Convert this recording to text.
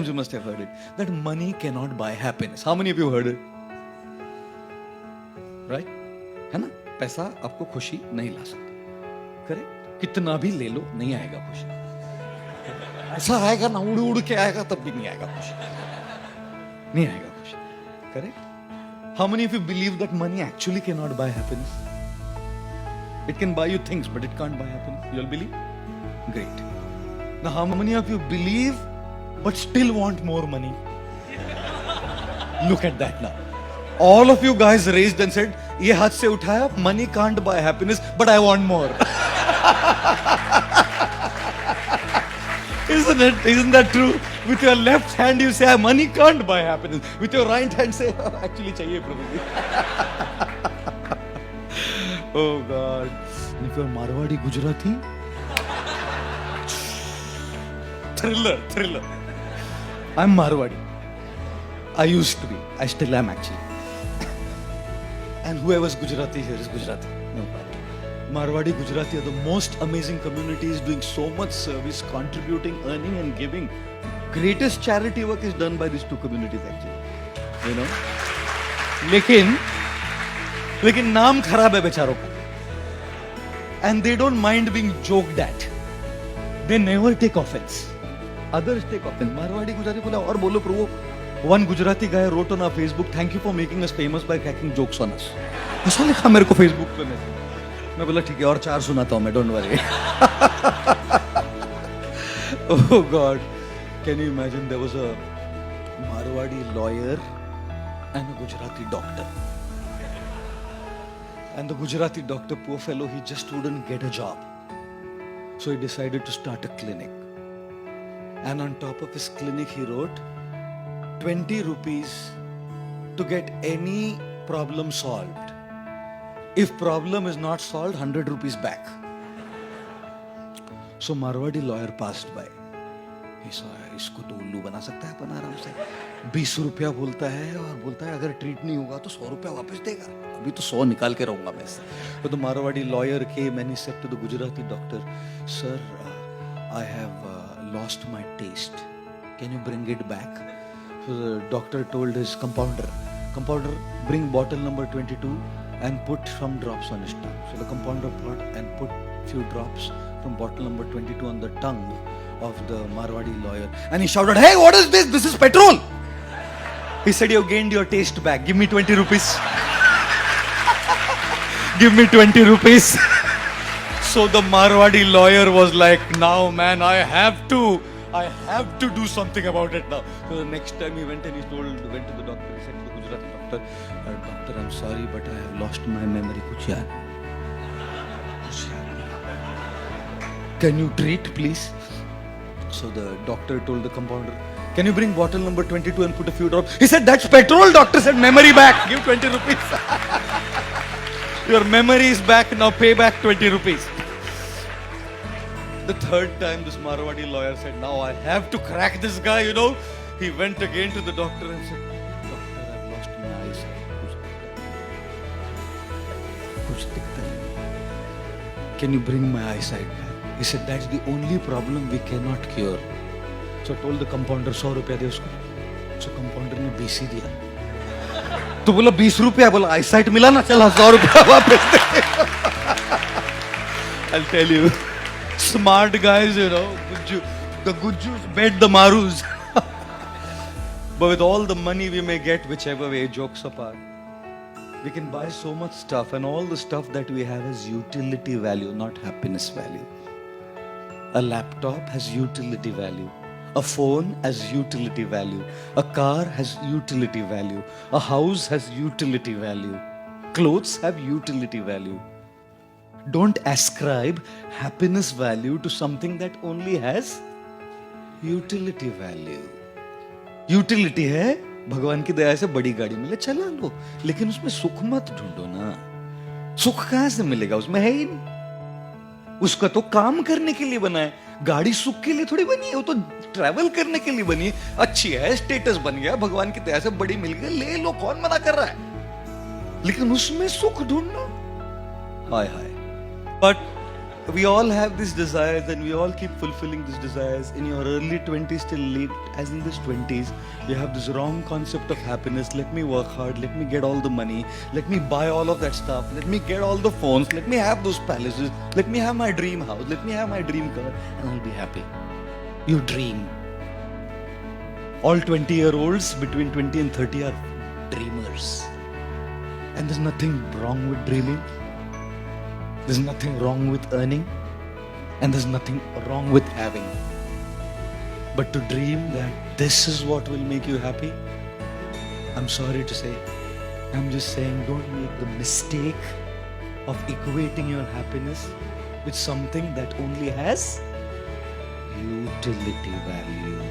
You must have heard it that money cannot buy happiness. How many of you heard it? Right? है ना? पैसा आपको खुशी नहीं ला सकता. करेक्ट? कितना भी ले लो नहीं आएगा खुशी. ऐसा आएगा ना उड़ उड़ के आएगा तब भी नहीं आएगा खुशी. नहीं आएगा खुशी. Correct? How many of you believe that money actually cannot buy happiness? It can buy you things, but it can't buy happiness. You all believe? Great. Now, how many of you believe but still want more money? Look at that now. All of you guys raised and said, "ये हाथ से उठाया, money can't buy happiness, but I want more." Isn't it? Isn't that true? With your left hand you say, "Money can't buy happiness." With your right hand say, "Oh, actually चाहिए प्रभु जी." Oh God. And if you're Marwadi Gujarati, thriller. I'm Marwadi. I used to be. I still am actually. And whoever's Gujarati here is Gujarati. No problem. Marwadi Gujarati are the most amazing communities doing so much service, contributing, earning and giving. Greatest charity work is done by these two communities actually. You know? लेकिन नाम खराब है बेचारों का. And they don't mind being joked at. They never take offense. Others take offense. Marwadi Gujarati बोला और बोलो प्रभु. One Gujarati guy wrote on our Facebook, "Thank you for making us famous by cracking jokes on us." ऐसा लिखा मेरे को Facebook पे message. मैं बोला ठीक है और 4 सुनाता हूँ मैं, don't worry. Oh God, can you imagine there was a Marwadi lawyer and a Gujarati doctor. And the Gujarati doctor, poor fellow, he just wouldn't get a job. So he decided to start a clinic. And on top of his clinic, he wrote 20 rupees to get any problem solved. If problem is not solved, 100 rupees back. So Marwadi lawyer passed by. He saw, इसको तो उल्लू बना सकता है अपन आराम से. 20 रुपया बोलता है और बोलता है अगर ट्रीट नहीं होगा तो 100 रुपया वापस देगा. अभी तो 100 निकाल के रहूंगा मैं इससे. So the Marwadi lawyer came and he said to the Gujarati doctor, "Sir, I have lost my taste. Can you bring it back?" So the doctor told his compounder, bring bottle number 22 and put some drops on his tongue. So the compounder brought and put few drops from bottle number 22 on the tongue of the Marwadi lawyer. And he shouted, "Hey, what is this? This is petrol." He said, "You gained your taste back. Give me 20 rupees. Give me 20 rupees. So the Marwadi lawyer was like, "Now man, I have to do something about it now." So the next time he went to the doctor, he said to the Gujarati doctor, "Doctor, I'm sorry, but I have lost my memory. Kuch yaad nahi. Can you treat, please?" So the doctor told the compounder, "Can you bring bottle number 22 and put a few drops?" He said, "That's petrol." Doctor said, "Memory back. Give 20 rupees. Your memory is back. Now pay back 20 rupees." The third time this Marwadi lawyer said, "Now I have to crack this guy, you know." He went again to the doctor and said, "Doctor, I've lost my eyesight. Kuch dikhta nahi. Can you bring my eyesight back?" He said, "That's the only problem we cannot cure." So told the compounder, 100 रुपया दे उसको. So compounder ने 20 ही दिया. तो बोला 20 रुपया, बोला eyesight मिला ना, चला 100 रुपया वापस दे. I'll tell you, smart guys, you know, the Gujjus bet the Marus. But with all the money we may get, whichever way, jokes apart, we can buy so much stuff, and all the stuff that we have has utility value, not happiness value. A laptop has utility value. A phone has utility value. A car has utility value. A house has utility value. Clothes have utility value. Don't ascribe happiness value to something that only has utility value. Utility है भगवान की दया से बड़ी गाड़ी मिले चला लो, लेकिन उसमें सुख मत ढूंढो ना. सुख कहां से मिलेगा? उसमें है ही नहीं. उसका तो काम करने के लिए बना है. गाड़ी सुख के लिए थोड़ी बनी है, वो तो ट्रैवल करने के लिए बनी है. अच्छी है, स्टेटस बन गया, भगवान की दया से बड़ी मिल गई, ले लो, कौन मना कर रहा है? लेकिन उसमें सुख ढूंढना, हाय हाय. But we all have these desires and we all keep fulfilling these desires. In your early 20s till late, as in this 20s, you have this wrong concept of happiness. Let me work hard, let me get all the money, let me buy all of that stuff, let me get all the phones, let me have those palaces, let me have my dream house, let me have my dream car, and I'll be happy. You dream. All 20-year-olds between 20 and 30 are dreamers. And there's nothing wrong with dreaming. There's nothing wrong with earning, and there's nothing wrong with having. But to dream that this is what will make you happy, I'm sorry to say, I'm just saying, don't make the mistake of equating your happiness with something that only has utility value.